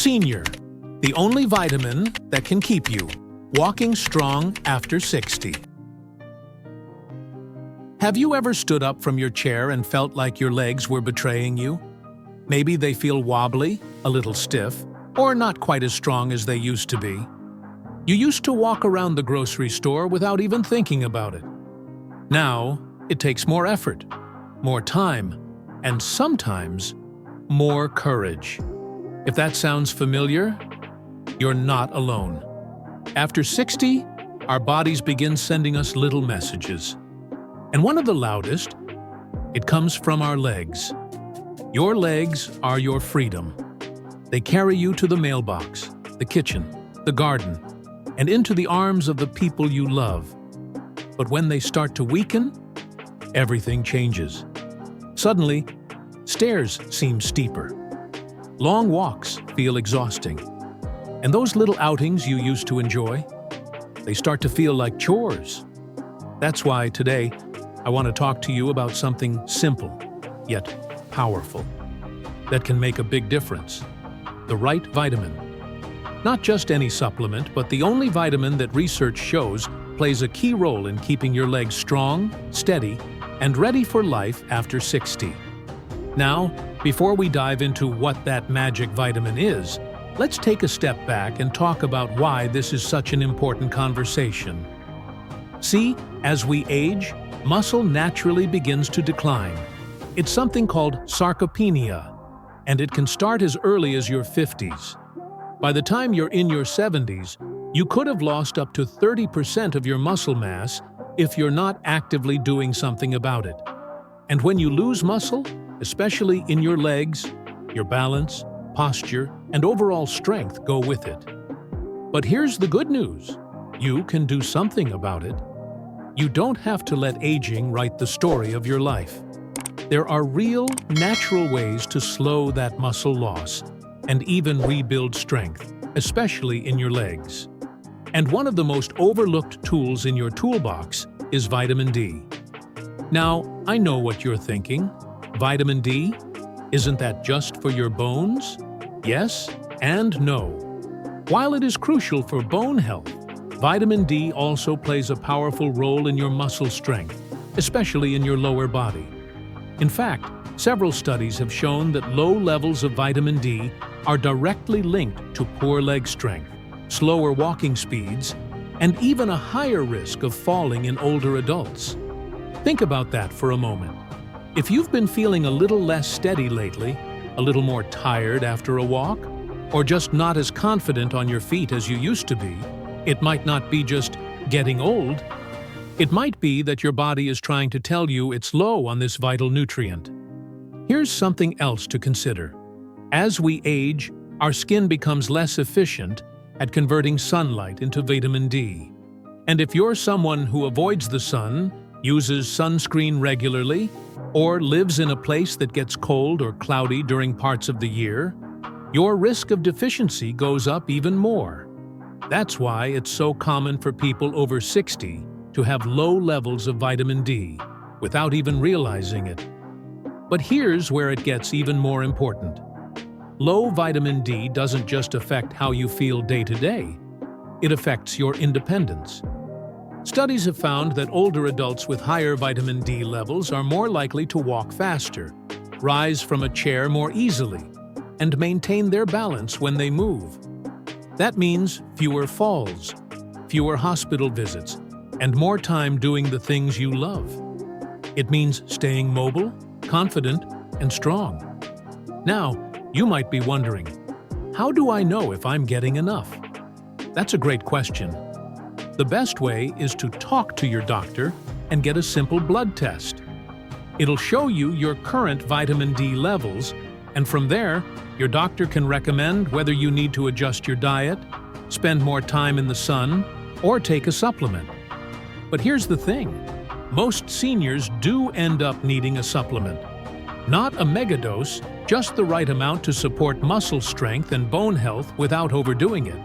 Senior, the only vitamin that can keep you walking strong after 60. Have you ever stood up from your chair and felt like your legs were betraying you? Maybe they feel wobbly, a little stiff, or not quite as strong as they used to be. You used to walk around the grocery store without even thinking about it. Now, it takes more effort, more time, and sometimes more courage. If that sounds familiar, you're not alone. After 60, our bodies begin sending us little messages. And one of the loudest, it comes from our legs. Your legs are your freedom. They carry you to the mailbox, the kitchen, the garden, and into the arms of the people you love. But when they start to weaken, everything changes. Suddenly, stairs seem steeper. Long walks feel exhausting. And those little outings you used to enjoy, they start to feel like chores. That's why today, I want to talk to you about something simple, yet powerful, that can make a big difference. The right vitamin. Not just any supplement, but the only vitamin that research shows plays a key role in keeping your legs strong, steady, and ready for life after 60. Now, before we dive into what that magic vitamin is, let's take a step back and talk about why this is such an important conversation. See, as we age, muscle naturally begins to decline. It's something called sarcopenia, and it can start as early as your 50s. By the time you're in your 70s, you could have lost up to 30% of your muscle mass if you're not actively doing something about it. And when you lose muscle, especially in your legs, your balance, posture, and overall strength go with it. But here's the good news. You can do something about it. You don't have to let aging write the story of your life. There are real, natural ways to slow that muscle loss and even rebuild strength, especially in your legs. And one of the most overlooked tools in your toolbox is vitamin D. Now, I know what you're thinking. Vitamin D? Isn't that just for your bones? Yes and no. While it is crucial for bone health, vitamin D also plays a powerful role in your muscle strength, especially in your lower body. In fact, several studies have shown that low levels of vitamin D are directly linked to poor leg strength, slower walking speeds, and even a higher risk of falling in older adults. Think about that for a moment. If you've been feeling a little less steady lately, a little more tired after a walk, or just not as confident on your feet as you used to be, it might not be just getting old. It might be that your body is trying to tell you it's low on this vital nutrient. Here's something else to consider. As we age, our skin becomes less efficient at converting sunlight into vitamin D. And if you're someone who avoids the sun, uses sunscreen regularly, or lives in a place that gets cold or cloudy during parts of the year, your risk of deficiency goes up even more. That's why it's so common for people over 60 to have low levels of vitamin D without even realizing it. But here's where it gets even more important. Low vitamin D doesn't just affect how you feel day to day. It affects your independence. Studies have found that older adults with higher vitamin D levels are more likely to walk faster, rise from a chair more easily, and maintain their balance when they move. That means fewer falls, fewer hospital visits, and more time doing the things you love. It means staying mobile, confident, and strong. Now, you might be wondering, how do I know if I'm getting enough? That's a great question. The best way is to talk to your doctor and get a simple blood test. It'll show you your current vitamin D levels, and from there, your doctor can recommend whether you need to adjust your diet, spend more time in the sun, or take a supplement. But here's the thing. Most seniors do end up needing a supplement. Not a megadose, just the right amount to support muscle strength and bone health without overdoing it.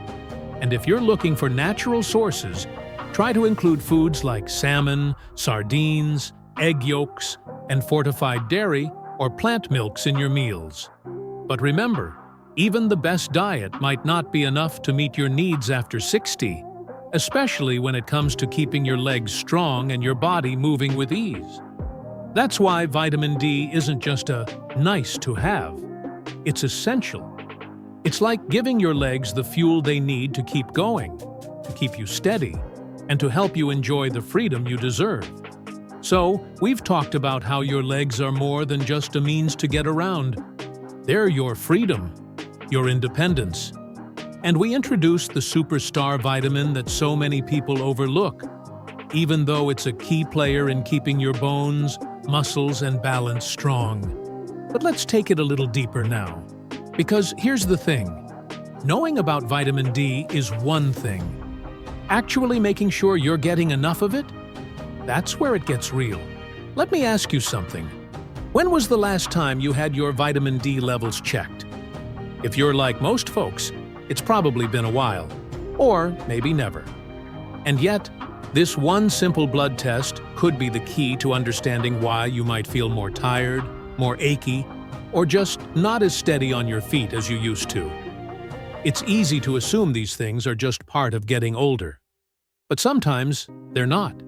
And if you're looking for natural sources, try to include foods like salmon, sardines, egg yolks, and fortified dairy or plant milks in your meals. But remember, Even the best diet might not be enough to meet your needs after 60, especially when it comes to keeping your legs strong and your body moving with ease. That's why vitamin D isn't just a nice to have. It's essential. It's like giving your legs the fuel they need to keep going, to keep you steady, and to help you enjoy the freedom you deserve. So, we've talked about how your legs are more than just a means to get around. They're your freedom, your independence. And we introduced the superstar vitamin that so many people overlook, even though it's a key player in keeping your bones, muscles, and balance strong. But let's take it a little deeper now. Because here's the thing. Knowing about vitamin D is one thing. Actually making sure you're getting enough of it? That's where it gets real. Let me ask you something. When was the last time you had your vitamin D levels checked? If you're like most folks, it's probably been a while, or maybe never. And yet, this one simple blood test could be the key to understanding why you might feel more tired, more achy, or just not as steady on your feet as you used to. It's easy to assume these things are just part of getting older. But sometimes they're not.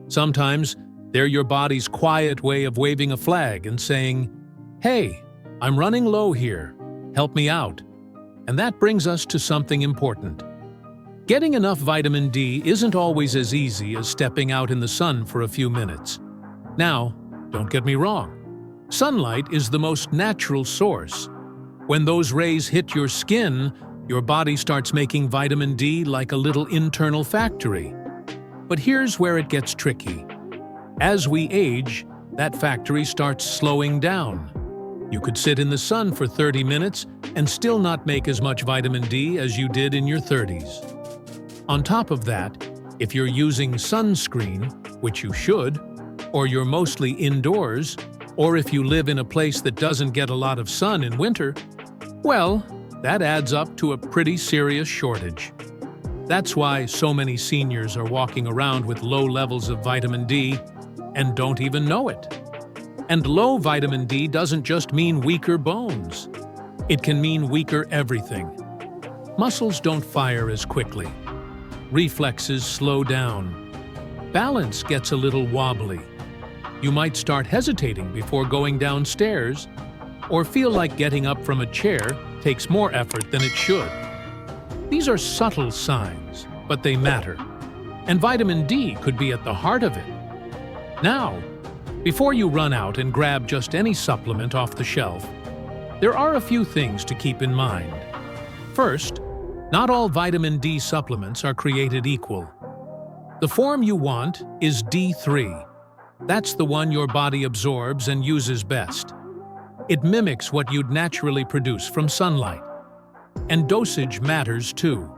Sometimes they're your body's quiet way of waving a flag and saying, "Hey, I'm running low here. Help me out." And that brings us to something important. Getting enough vitamin D isn't always as easy as stepping out in the sun for a few minutes. Now, don't get me wrong. Sunlight is the most natural source. When those rays hit your skin, your body starts making vitamin D like a little internal factory. But here's where it gets tricky. As we age, that factory starts slowing down. You could sit in the sun for 30 minutes and still not make as much vitamin D as you did in your 30s. On top of that, if you're using sunscreen, which you should, or you're mostly indoors, or if you live in a place that doesn't get a lot of sun in winter, well, that adds up to a pretty serious shortage. That's why so many seniors are walking around with low levels of vitamin D and don't even know it. And low vitamin D doesn't just mean weaker bones. It can mean weaker everything. Muscles don't fire as quickly. Reflexes slow down. Balance gets a little wobbly. You might start hesitating before going downstairs, or feel like getting up from a chair takes more effort than it should. These are subtle signs, but they matter. And vitamin D could be at the heart of it. Now, before you run out and grab just any supplement off the shelf, there are a few things to keep in mind. First, not all vitamin D supplements are created equal. The form you want is D3. That's the one your body absorbs and uses best. It mimics what you'd naturally produce from sunlight. And dosage matters too.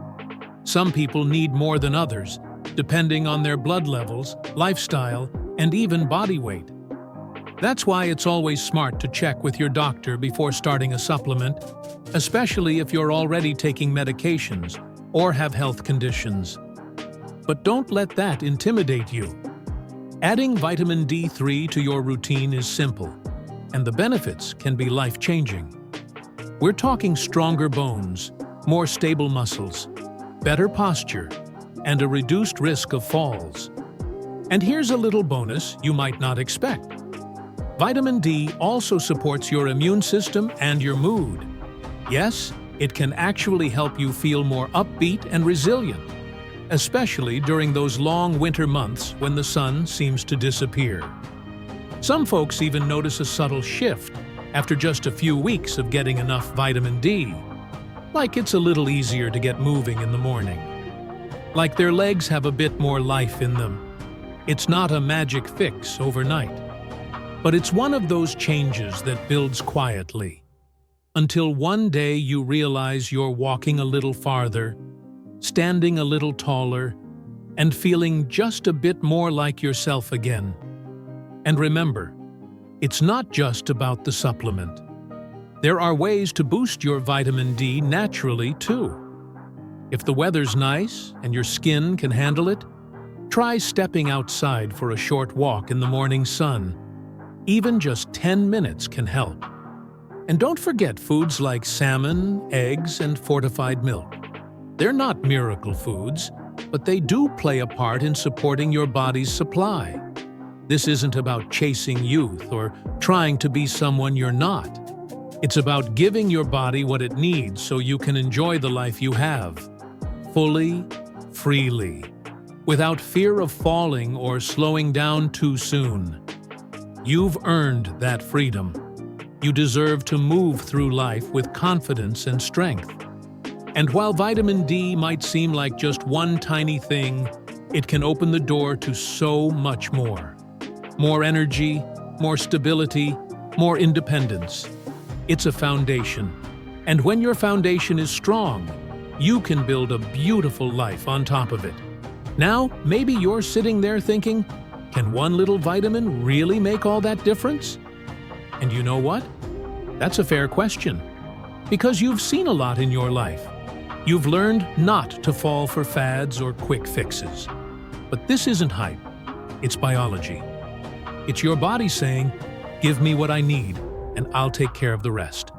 Some people need more than others, depending on their blood levels, lifestyle, and even body weight. That's why it's always smart to check with your doctor before starting a supplement, especially if you're already taking medications or have health conditions. But don't let that intimidate you. Adding vitamin D3 to your routine is simple, and the benefits can be life-changing. We're talking stronger bones, more stable muscles, better posture, and a reduced risk of falls. And here's a little bonus you might not expect. Vitamin D also supports your immune system and your mood. Yes, it can actually help you feel more upbeat and resilient, especially during those long winter months when the sun seems to disappear. Some folks even notice a subtle shift after just a few weeks of getting enough vitamin D. Like it's a little easier to get moving in the morning. Like their legs have a bit more life in them. It's not a magic fix overnight. But it's one of those changes that builds quietly. Until one day you realize you're walking a little farther, standing a little taller, and feeling just a bit more like yourself again. And remember, it's not just about the supplement. There are ways to boost your vitamin D naturally, too. If the weather's nice and your skin can handle it, try stepping outside for a short walk in the morning sun. Even just 10 minutes can help. And don't forget foods like salmon, eggs, and fortified milk. They're not miracle foods, but they do play a part in supporting your body's supply. This isn't about chasing youth or trying to be someone you're not. It's about giving your body what it needs so you can enjoy the life you have, fully, freely, without fear of falling or slowing down too soon. You've earned that freedom. You deserve to move through life with confidence and strength. And while vitamin D might seem like just one tiny thing, it can open the door to so much more. More energy, more stability, more independence. It's a foundation. And when your foundation is strong, you can build a beautiful life on top of it. Now, maybe you're sitting there thinking, can one little vitamin really make all that difference? And you know what? That's a fair question. Because you've seen a lot in your life. You've learned not to fall for fads or quick fixes. But this isn't hype. It's biology. It's your body saying, give me what I need, and I'll take care of the rest.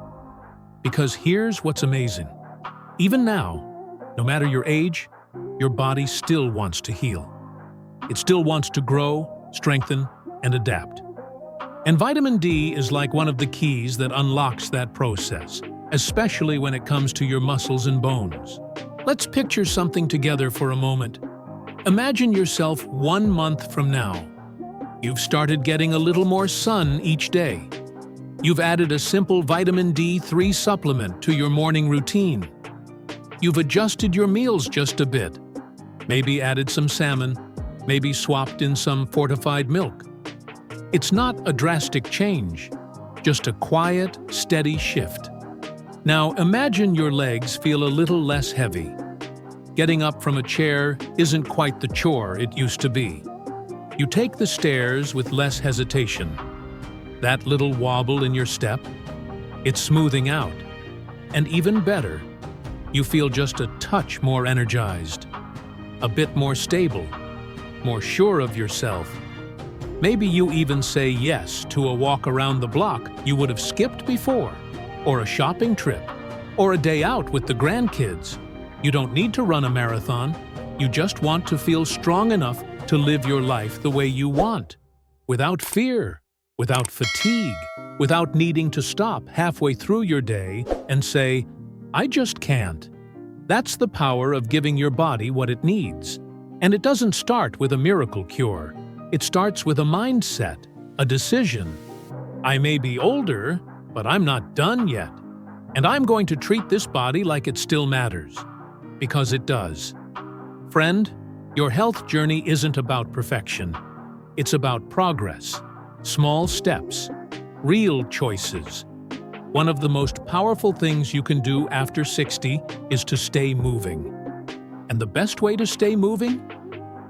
Because here's what's amazing. Even now, no matter your age, your body still wants to heal. It still wants to grow, strengthen, and adapt. And vitamin D is like one of the keys that unlocks that process, especially when it comes to your muscles and bones. Let's picture something together for a moment. Imagine yourself 1 month from now. You've started getting a little more sun each day. You've added a simple vitamin D3 supplement to your morning routine. You've adjusted your meals just a bit. Maybe added some salmon, maybe swapped in some fortified milk. It's not a drastic change, just a quiet, steady shift. Now imagine your legs feel a little less heavy. Getting up from a chair isn't quite the chore it used to be. You take the stairs with less hesitation. That little wobble in your step, it's smoothing out. And even better, you feel just a touch more energized, a bit more stable, more sure of yourself. Maybe you even say yes to a walk around the block you would have skipped before, or a shopping trip, or a day out with the grandkids. You don't need to run a marathon. You just want to feel strong enough to live your life the way you want, without fear, without fatigue, without needing to stop halfway through your day and say, I just can't. That's the power of giving your body what it needs. And it doesn't start with a miracle cure. It starts with a mindset, a decision. I may be older, but I'm not done yet. And I'm going to treat this body like it still matters. Because it does. Friend, your health journey isn't about perfection. It's about progress, small steps, real choices. One of the most powerful things you can do after 60 is to stay moving. And the best way to stay moving?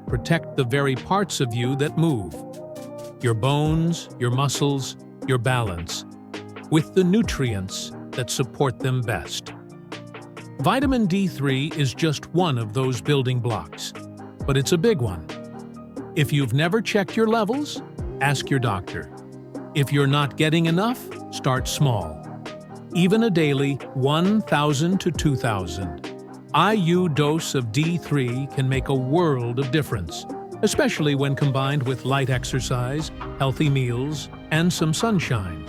Protect the very parts of you that move. Your bones, your muscles, your balance, with the nutrients that support them best. Vitamin D3 is just one of those building blocks, but it's a big one. If you've never checked your levels, ask your doctor. If you're not getting enough, start small. Even a daily 1,000 to 2,000 IU dose of D3 can make a world of difference, especially when combined with light exercise, healthy meals, and some sunshine.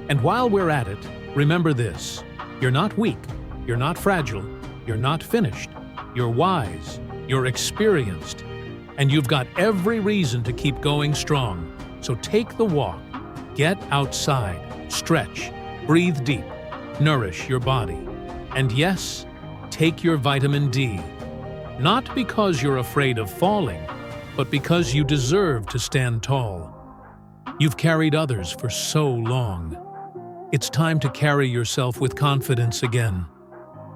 And while we're at it, remember this: you're not weak, you're not fragile, you're not finished, you're wise, you're experienced, and you've got every reason to keep going strong. So take the walk, get outside, stretch, breathe deep, nourish your body. And yes, take your vitamin D. Not because you're afraid of falling, but because you deserve to stand tall. You've carried others for so long. It's time to carry yourself with confidence again.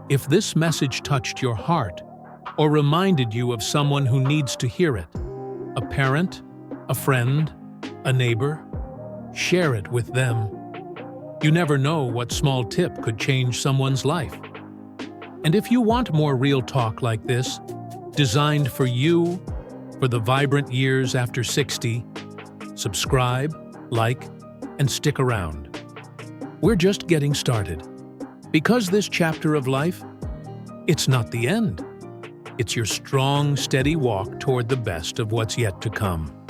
If this message touched your heart, or reminded you of someone who needs to hear it, a parent, a friend, a neighbor, share it with them. You never know what small tip could change someone's life. And if you want more real talk like this, designed for you, for the vibrant years after 60, subscribe, like, and stick around. We're just getting started. Because this chapter of life, it's not the end. It's your strong, steady walk toward the best of what's yet to come.